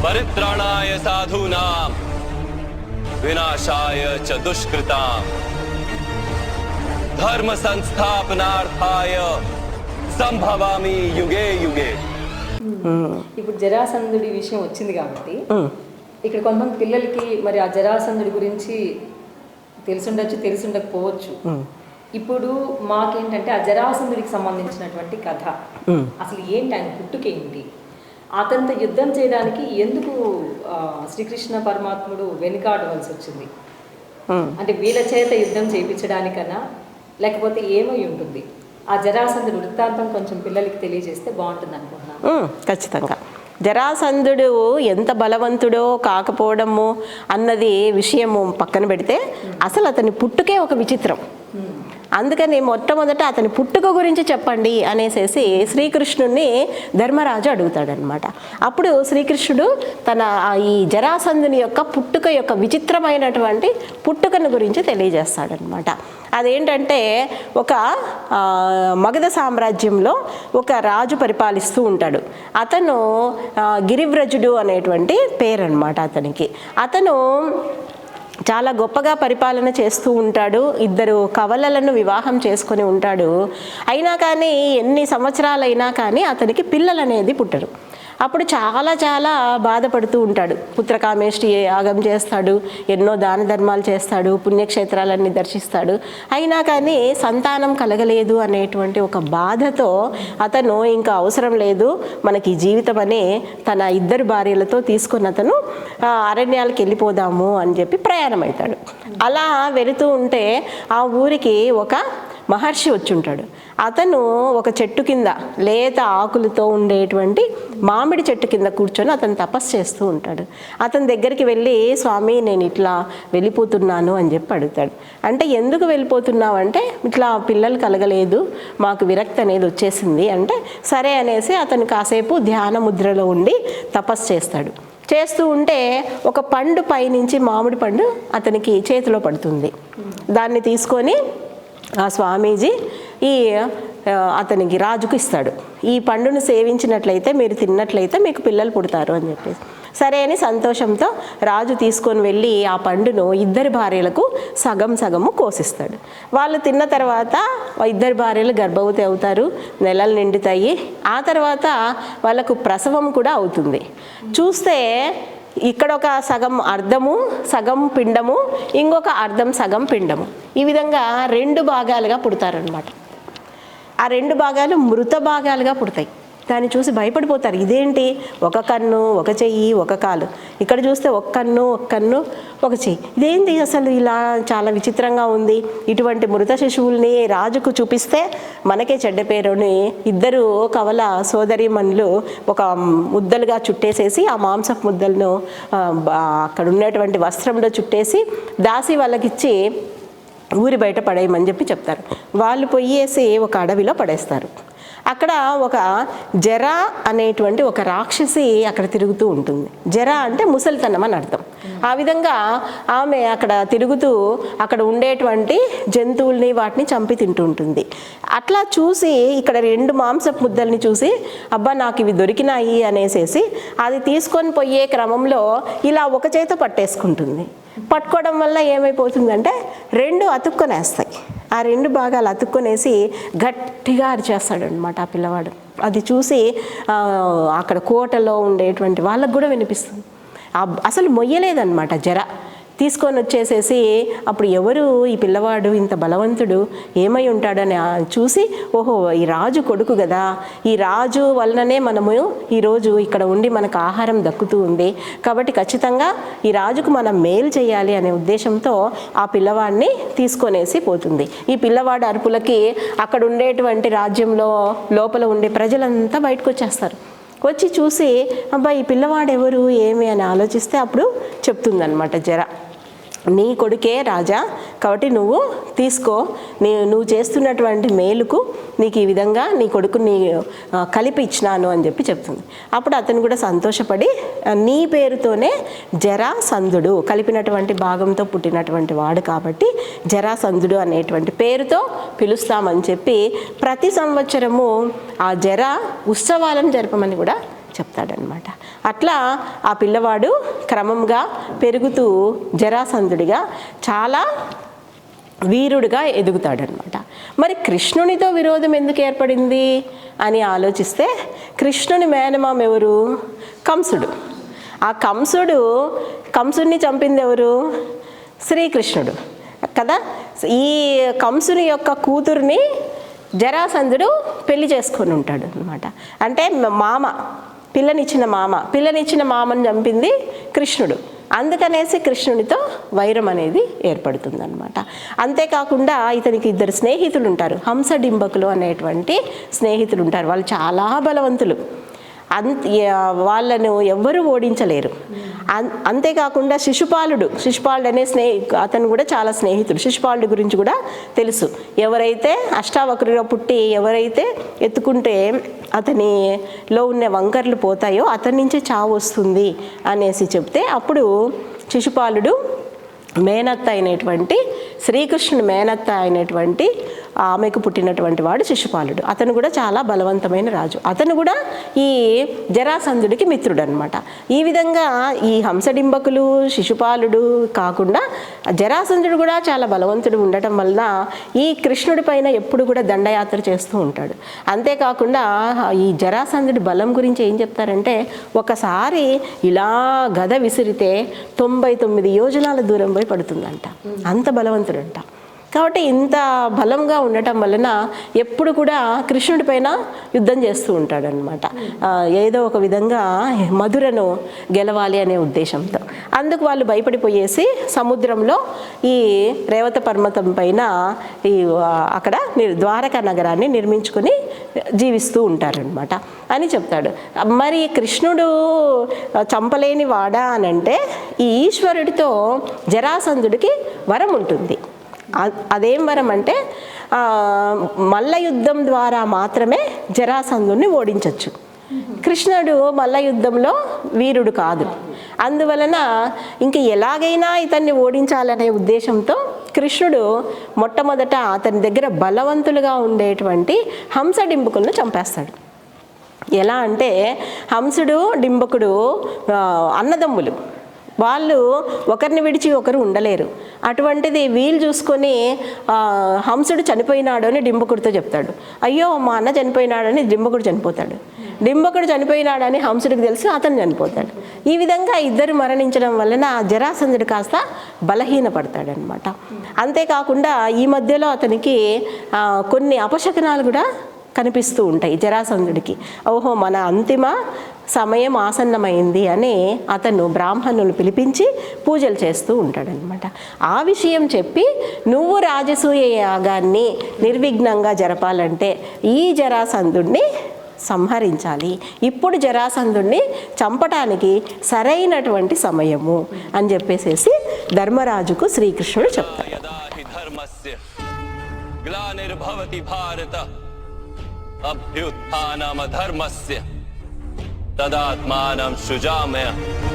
పరిత్రాణాయ సాధూనాం వినాశాయ చ దుష్కృతాం ధర్మ సంస్థాపనార్థాయ సంభవామి యుగే యుగే. ఇప్పుడు జరాసంధుడి విషయం వచ్చింది కాబట్టి ఇక్కడ కొంతమంది పిల్లలకి మరి ఆ జరాసంధుడి గురించి తెలిసుండకపోవచ్చు. ఇప్పుడు మాకేంటంటే ఆ జరాసంధుడికి సంబంధించినటువంటి కథ అసలు ఏంటి, ఆయన పుట్టుకేంటి, అతనితో యుద్ధం చేయడానికి ఎందుకు శ్రీకృష్ణ పరమాత్ముడు వెనుకాడవలసి వచ్చింది, అంటే వీళ్ళ చేత యుద్ధం చేయించడానికన్నా లేకపోతే ఏమై ఉంటుంది? ఆ జరాసంధుడు వృత్తాంతం కొంచెం పిల్లలకి తెలియజేస్తే బాగుంటుంది అనుకుంటున్నాను. ఖచ్చితంగా. జరాసంధుడు ఎంత బలవంతుడో కాకపోవడము అన్నది విషయము పక్కన పెడితే అసలు అతని పుట్టుకే ఒక విచిత్రం. అందుకని మొట్టమొదట అతని పుట్టుక గురించి చెప్పండి అనేసి శ్రీకృష్ణుడిని ధర్మరాజు అడుగుతాడనమాట. అప్పుడు శ్రీకృష్ణుడు తన ఈ జరాసంధుని యొక్క పుట్టుక యొక్క విచిత్రమైనటువంటి పుట్టుకను గురించి తెలియజేస్తాడనమాట. అదేంటంటే ఒక మగధ సామ్రాజ్యంలో ఒక రాజు పరిపాలిస్తూ ఉంటాడు. అతను గిరివ్రజుడు అనేటువంటి పేరు అనమాట అతనికి. అతను చాలా గొప్పగా పరిపాలన చేస్తూ ఉంటాడు. 2 కవలలను వివాహం చేసుకొని ఉంటాడు. అయినా కానీ ఎన్ని సంవత్సరాలైనా కానీ అతనికి పిల్లలు అనేది పుట్టరు. అప్పుడు చాలా చాలా బాధపడుతూ ఉంటాడు. పుత్రకామేష్టి యాగం చేస్తాడు, ఎన్నో దాన ధర్మాలు చేస్తాడు, పుణ్యక్షేత్రాలన్నీ దర్శిస్తాడు. అయినా కానీ సంతానం కలగలేదు అనేటువంటి ఒక బాధతో అతను ఇంకా అవసరం లేదు మనకి జీవితం అని తన 2 భార్యలతో తీసుకొని అతను అరణ్యాలకు వెళ్ళిపోదాము అని చెప్పి ప్రయాణమవుతాడు. అలా వెళుతూ ఉంటే ఆ ఊరికి ఒక మహర్షి వచ్చి ఉంటాడు. అతను ఒక చెట్టు కింద లేత ఆకులతో ఉండేటువంటి మామిడి చెట్టు కింద కూర్చొని అతను తపస్సు చేస్తూ ఉంటాడు. అతని దగ్గరికి వెళ్ళి, స్వామి నేను ఇట్లా వెళ్ళిపోతున్నాను అని చెప్పి అడుగుతాడు. అంటే ఎందుకు వెళ్ళిపోతున్నావు అంటే, ఇట్లా పిల్లలు కలగలేదు, మాకు విరక్తి అనేది వచ్చేసింది అంటే, సరే అనేసి అతను కాసేపు ధ్యాన ముద్రలో ఉండి తపస్సు చేస్తాడు. చేస్తూ ఉంటే ఒక పండు పైనుంచి మామిడి పండు అతనికి చేతిలో పడుతుంది. దాన్ని తీసుకొని ఆ స్వామీజీ అతనికి రాజుకు ఇస్తాడు. ఈ పండును సేవించినట్లయితే, మీరు తిన్నట్లయితే మీకు పిల్లలు పుడతారు అని చెప్పేసి. సరే అని సంతోషంతో రాజు తీసుకొని వెళ్ళి ఆ పండును 2 భార్యలకు సగం సగము కోసిస్తాడు. వాళ్ళు తిన్న తర్వాత 2 భార్యలు గర్భవతి అవుతారు, నెలలు నిండుతాయి. ఆ తర్వాత వాళ్ళకు ప్రసవం కూడా అవుతుంది. చూస్తే ఇక్కడ ఒక సగం అర్ధము సగం పిండము, ఇంకొక అర్ధం సగం పిండము, ఈ విధంగా 2 భాగాలుగా పుడతారనమాట. ఆ 2 భాగాలు మృత భాగాలుగా పుడతాయి. దాన్ని చూసి భయపడిపోతారు. ఇదేంటి, ఒక కన్ను ఒక చెయ్యి ఒక కాలు, ఇక్కడ చూస్తే ఒక కన్ను ఒక చెయ్యి, ఇదేంటి అసలు ఇలా చాలా విచిత్రంగా ఉంది. ఇటువంటి మృత శిశువుల్ని రాజుకు చూపిస్తే మనకే చెడ్డ పేరుని 2 కవల సోదరీమణులు ఒక ముద్దలుగా చుట్టేసేసి ఆ మాంసపు ముద్దలను అక్కడ ఉన్నటువంటి వస్త్రంలో చుట్టేసి దాసి వాళ్ళకిచ్చి ఊరి బయట పడేయమని చెప్పి చెప్తారు. వాళ్ళు పొయ్యేసి ఒక అడవిలో పడేస్తారు. అక్కడ ఒక జర అనేటువంటి ఒక రాక్షసి అక్కడ తిరుగుతూ ఉంటుంది. జర అంటే ముసలితనం అని అర్థం. ఆ విధంగా ఆమె అక్కడ తిరుగుతూ అక్కడ ఉండేటువంటి జంతువుల్ని వాటిని చంపి తింటూ ఉంటుంది. అట్లా చూసి ఇక్కడ 2 మాంసపు ముద్దల్ని చూసి, అబ్బా నాకు ఇవి దొరికినాయి అనేసేసి అది తీసుకొని పోయే క్రమంలో ఇలా ఒక చేత పట్టేసుకుంటుంది. పట్టుకోవడం వల్ల ఏమైపోతుందంటే 2 అతుక్కొనేస్తాయి. ఆ 2 భాగాలు అతుక్కొనేసి గట్టిగా అరిచేస్తాడు అనమాట ఆ పిల్లవాడు. అది చూసి అక్కడ కోటలో ఉండేటువంటి వాళ్ళకు కూడా వినిపిస్తుంది. అసలు మొయ్యలేదన్నమాట జర. తీసుకొని వచ్చేసేసి అప్పుడు ఎవరు ఈ పిల్లవాడు ఇంత బలవంతుడు ఏమై ఉంటాడని చూసి, ఓహో ఈ రాజు కొడుకు కదా, ఈ రాజు వలననే మనము ఈరోజు ఇక్కడ ఉండి మనకు ఆహారం దక్కుతూ ఉంది, కాబట్టి ఖచ్చితంగా ఈ రాజుకు మనం మేలు చేయాలి అనే ఉద్దేశంతో ఆ పిల్లవాడిని తీసుకొనేసి పోతుంది. ఈ పిల్లవాడు అరుపులకి అక్కడ ఉండేటువంటి రాజ్యంలో లోపల ఉండే ప్రజలంతా బయటకు వచ్చేస్తారు. వచ్చి చూసి, అబ్బా ఈ పిల్లవాడు ఎవరు ఏమి అని ఆలోచిస్తే అప్పుడు చెప్తుందన్నమాట జర, నీ కొడుకే రాజా, కాబట్టి నువ్వు తీసుకో, నువ్వు చేస్తున్నటువంటి మేలుకు నీకు ఈ విధంగా నీ కొడుకుని కలిపి ఇచ్చినాను అని చెప్పి చెప్తుంది. అప్పుడు అతను కూడా సంతోషపడి, నీ పేరుతోనే జరాసంధుడు, కలిపినటువంటి భాగంతో పుట్టినటువంటి వాడు కాబట్టి జరాసంధుడు అనేటువంటి పేరుతో పిలుస్తామని చెప్పి ప్రతి సంవత్సరము ఆ జర ఉత్సవాలను జరపమని కూడా చెప్తాడనమాట. అట్లా ఆ పిల్లవాడు క్రమంగా పెరుగుతూ జరాసంధుడిగా చాలా వీరుడిగా ఎదుగుతాడనమాట. మరి కృష్ణునితో విరోధం ఎందుకు ఏర్పడింది అని ఆలోచిస్తే కృష్ణుని మేనమామ ఎవరు? కంసుడు. ఆ కంసుడిని చంపింది ఎవరు? శ్రీకృష్ణుడు కదా. ఈ కంసుని యొక్క కూతుర్ని జరాసంధుడు పెళ్లి చేసుకొని ఉంటాడు అనమాట. అంటే పిల్లనిచ్చిన మామని చంపింది కృష్ణుడు. అందుకనేసి కృష్ణునితో వైరం అనేది ఏర్పడుతుందన్నమాట. అంతేకాకుండా ఇతనికి 2 స్నేహితులు ఉంటారు, హంసడింబకులు అనేటువంటి స్నేహితులు ఉంటారు. వాళ్ళు చాలా బలవంతులు, వాళ్ళను ఎవ్వరూ ఓడించలేరు. అంతేకాకుండా శిశుపాలుడు అనే అతను కూడా చాలా స్నేహితుడు. శిశుపాలుడి గురించి కూడా తెలుసు. ఎవరైతే అష్టావక్రుగా పుట్టి ఎవరైతే ఎత్తుకుంటే అతనిలో ఉన్న వంకర్లు పోతాయో అతని నుంచే చావు వస్తుంది అనేసి చెప్తే అప్పుడు శిశుపాలుడు మేనత్త అయినటువంటి శ్రీకృష్ణుని మేనత్త అయినటువంటి ఆమెకు పుట్టినటువంటి వాడు శిశుపాలుడు. అతను కూడా చాలా బలవంతమైన రాజు. అతను కూడా ఈ జరాసంధుడికి మిత్రుడు అనమాట. ఈ విధంగా ఈ హంసడింబకులు శిశుపాలుడు కాకుండా జరాసంధుడు కూడా చాలా బలవంతుడు ఉండటం వలన ఈ కృష్ణుడి పైన ఎప్పుడు కూడా దండయాత్ర చేస్తూ ఉంటాడు. అంతేకాకుండా ఈ జరాసంధుడి బలం గురించి ఏం చెప్తారంటే ఒకసారి ఇలా గద విసిరితే 99 యోజనాల దూరం పోయి పడుతుందంట. అంత బలవంతుడంట. కాబట్టి ఇంత బలంగా ఉండటం వలన ఎప్పుడు కూడా కృష్ణుడి పైన యుద్ధం చేస్తూ ఉంటాడనమాట. ఏదో ఒక విధంగా మధురను గెలవాలి అనే ఉద్దేశంతో. అందుకు వాళ్ళు భయపడిపోయేసి సముద్రంలో ఈ రేవత పర్వతం పైన అక్కడ ద్వారకా నగరాన్ని నిర్మించుకొని జీవిస్తూ ఉంటారనమాట అని చెప్తాడు. మరి కృష్ణుడు చంపలేని వాడా అనంటే ఈ ఈశ్వరుడితో జరాసంధుడికి వరం ఉంటుంది. అదేం వరం అంటే మల్ల యుద్ధం ద్వారా మాత్రమే జరాసంధుడిని ఓడించవచ్చు. కృష్ణుడు మల్ల యుద్ధంలో వీరుడు కాదు. అందువలన ఇంక ఎలాగైనా ఇతన్ని ఓడించాలనే ఉద్దేశంతో కృష్ణుడు మొట్టమొదట అతని దగ్గర బలవంతులుగా ఉండేటువంటి హంసడింబకులను చంపేస్తాడు. ఎలా అంటే హంసుడు డింబకుడు అన్నదమ్ములు, వాళ్ళు ఒకరిని విడిచి ఒకరు ఉండలేరు. అటువంటిది వీలు చూసుకొని హంసుడు చనిపోయినాడు అని డింబకుడితో చెప్తాడు. అయ్యో మా అన్న చనిపోయినాడని డింబకుడు చనిపోతాడు. డింబకుడు చనిపోయినాడని హంసుడికి తెలిసి అతను చనిపోతాడు. ఈ విధంగా ఇద్దరు మరణించడం వలన జరాసంధుడు కాస్త బలహీనపడతాడనమాట. అంతేకాకుండా ఈ మధ్యలో అతనికి కొన్ని అపశకునాలు కూడా కనిపిస్తూ ఉంటాయి జరాసంధుడికి. ఓహో మన అంతిమ సమయం ఆసన్నమైంది అని అతను బ్రాహ్మణులు పిలిపించి పూజలు చేస్తూ ఉంటాడనమాట. ఆ విషయం చెప్పి నువ్వు రాజసూయ యాగాన్ని నిర్విఘ్నంగా జరపాలంటే ఈ జరాసంధుడిని సంహరించాలి. ఇప్పుడు జరాసంధుడిని చంపటానికి సరైనటువంటి సమయము అని చెప్పేసేసి ధర్మరాజుకు శ్రీకృష్ణుడు చెప్తాడు. अभ्युत्थानमधर्मस्य तदात्मानं सृजाम्यहम्